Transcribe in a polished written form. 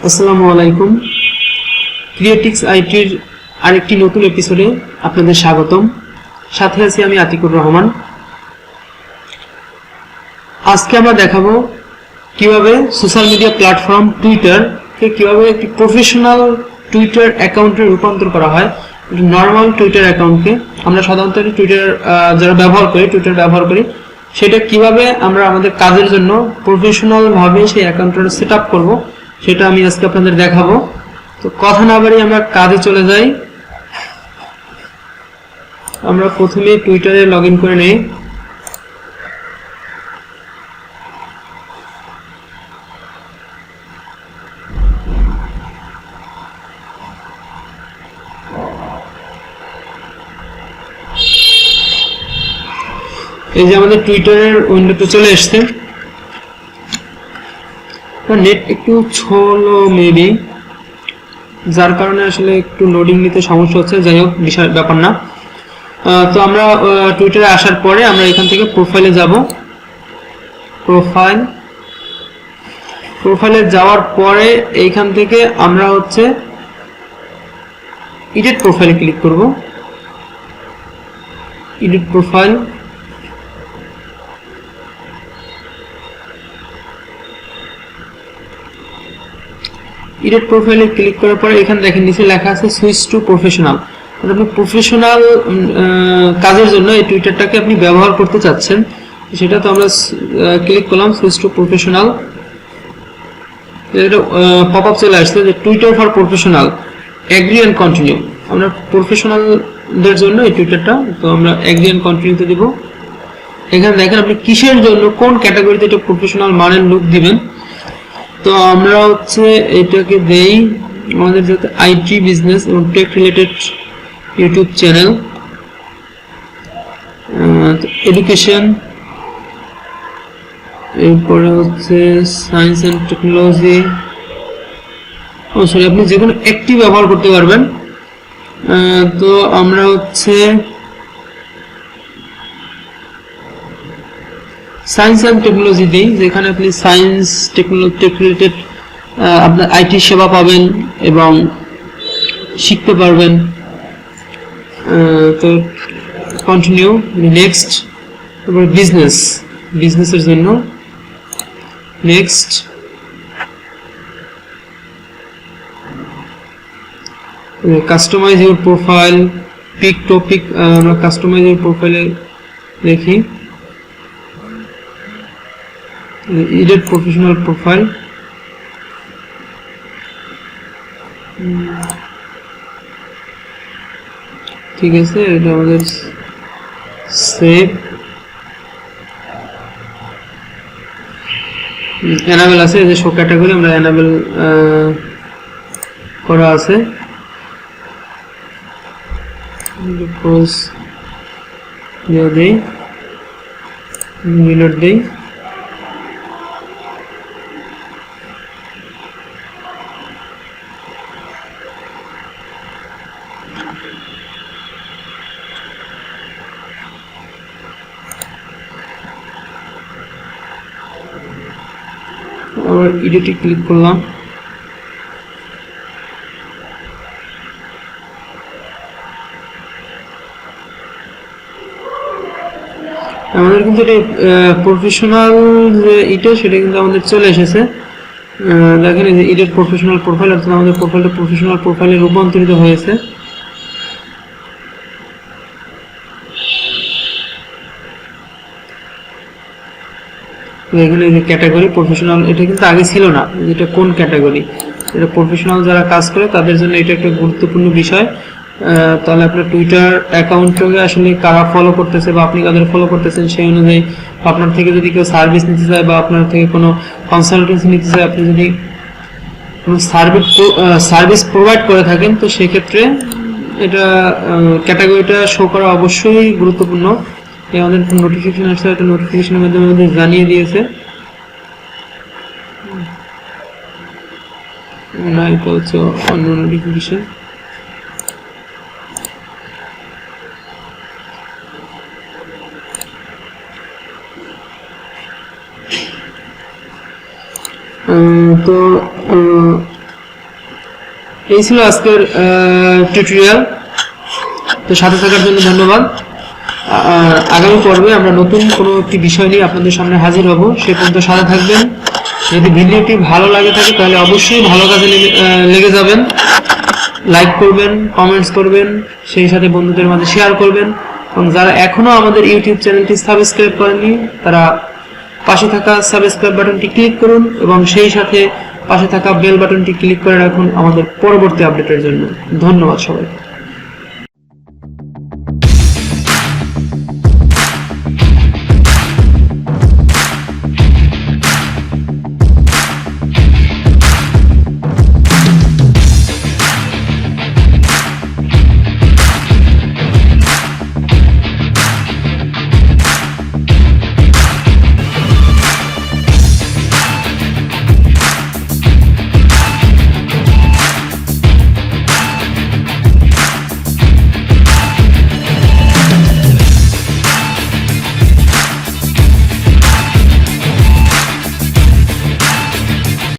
আসসালামু আলাইকুম। ক্রিয়েট্রিক্স আইটির আরেকটি নতুন এপিসোডে আপনাদের স্বাগতম। সাথে আছি আমি আতিকুর রহমান। আজকে আমরা দেখাবো কিভাবে সোশ্যাল মিডিয়া প্ল্যাটফর্ম টুইটারকে কিভাবে একটি প্রফেশনাল টুইটার অ্যাকাউন্টে রূপান্তর করা হয়। নর্মাল টুইটার অ্যাকাউন্টকে আমরা সাধারণত টুইটার যারা টুইটার ব্যবহার করি সেটা কিভাবে আমরা আমাদের কাজের জন্য প্রফেশনাল ভাবে সেই অ্যাকাউন্টটা সেট আপ করবো সেটা আমি আজকে আপনাদের দেখাবো। তো কথা না বাড়িয়ে আমরা কাজে চলে যাই। আমরা প্রথমে টুইটারে লগ ইন করে নেই। এই যে আমাদের টুইটারের উইন্ডোতে চলে এসছে। নেট একটু স্লো মেবি, যার কারণে আসলে একটু লোডিং নিতে সমস্যা হচ্ছে। যাই হোক, বিষয় ব্যাপার না। তো আমরা টুইটারে আসার পরে আমরা এখান থেকে প্রোফাইলে যাব। প্রোফাইলে যাওয়ার পরে এইখান থেকে আমরা এডিট প্রোফাইলে ক্লিক করব। এডিট প্রোফাইল, এডিট প্রোফাইলে ক্লিক করার পরে এখানে দেখেন নিচে লেখা আছে সুইচ টু প্রফেশনাল। আপনি প্রফেশনাল কাজের জন্য এই টুইটারটাকে আপনি ব্যবহার করতে চাচ্ছেন, সেটা তো আমরা ক্লিক করলাম সুইচ টু প্রফেশনাল। এটা পপ আপ চলে আসছে যে Twitter for professional, agree and continue. আমরা প্রফেশনালদের জন্য এই টুইটারটা, তো আমরা এগ্রি এন্ড কন্টিনিউতে দিব। এখানে দেখেন আপনি কিসের জন্য কোন ক্যাটাগরিতে এটা প্রফেশনাল মানের লুক দিবেন। তো আমরা এটাকে দেই আমাদের যাতে আইটি বিজনেস এবং tech related YouTube channel, education, এরপরে সায়েন্স অ্যান্ড টেকনোলজি। সরি, আপনি যে কোনো একটি ব্যবহার করতে পারবেন। তো আমরা সায়েন্স অ্যান্ড টেকনোলজি দিই, যেখানে আপনি সায়েন্স টেকনোলজি টেক রিলেটেড আপনার আইটি সেবা পাবেন এবং শিখতে পারবেন। তো কন্টিনিউ, নেক্সট। তারপরে বিজনেসের জন্য next. Customize your profile, pick topic আমরা কাস্টমাইজ ইউর প্রোফাইলে দেখি। এডিট প্রফেশনাল প্রোফাইল, ঠিক আছে, এটা আমাদের সেভ। এনাবেল আছে, যে শো ক্যাটাগরি আমরা এনাবেল করা আছে। দেই, রিলোড দেই। আবার এডিটে ক্লিক করলাম। আমাদের কিন্তু এটা প্রফেশনাল যে এটা সেটা কিন্তু আমাদের চলে এসেছে। দেখেন এই যে এডিট প্রফেশনাল প্রোফাইল, অর্থাৎ আমাদের প্রোফাইলটা প্রফেশনাল প্রোফাইলে রূপান্তরিত হয়েছে। এখানে যে ক্যাটাগরি প্রফেশনাল, এটা কিন্তু আগে ছিল না। এটা কোন ক্যাটাগরি, এটা প্রফেশনাল যারা কাজ করে তাদের জন্য এটা একটা গুরুত্বপূর্ণ বিষয়। তাহলে আপনার টুইটার অ্যাকাউন্টটাকে আসলে কারা ফলো করতেছে বা আপনি কাদের ফলো করতেছেন সেই অনুযায়ী আপনার থেকে যদি কেউ সার্ভিস নিতে চায় বা আপনার থেকে কোনো কনসালটেন্সি নিতে চায়, আপনি যদি কোনো সার্ভিস প্রোভাইড করে থাকেন, তো সেক্ষেত্রে এটা ক্যাটাগরিটা শো করা অবশ্যই গুরুত্বপূর্ণ। আমাদের নোটিফিকেশন আসছে, একটা নোটিফিকেশনের মাধ্যমে আমাদের জানিয়ে দিয়েছে। না, এটা অন্য নোটিফিকেশন। তো এই ছিল আজকের টিউটোরিয়াল। তো সাথে থাকার জন্য ধন্যবাদ। আগামী পর্বে আমরা নতুন কোনো একটি বিষয় নিয়ে আপনাদের সামনে হাজির হব। সে পর্যন্ত সাথে থাকবেন। যদি ভিডিওটি ভালো লাগে থাকে তাহলে অবশ্যই ভালো কাজে লেগে যাবেন, লাইক করবেন, কমেন্টস করবেন, সেই সাথে বন্ধুদের মাঝে শেয়ার করবেন। এবং যারা এখনো আমাদের ইউটিউব চ্যানেলটি সাবস্ক্রাইব করেননি তারা পাশে থাকা সাবস্ক্রাইব বাটনটি ক্লিক করুন এবং সেই সাথে পাশে থাকা বেল বাটনটি ক্লিক করে রাখুন আমাদের পরবর্তী আপডেটের জন্য। ধন্যবাদ সবাইকে।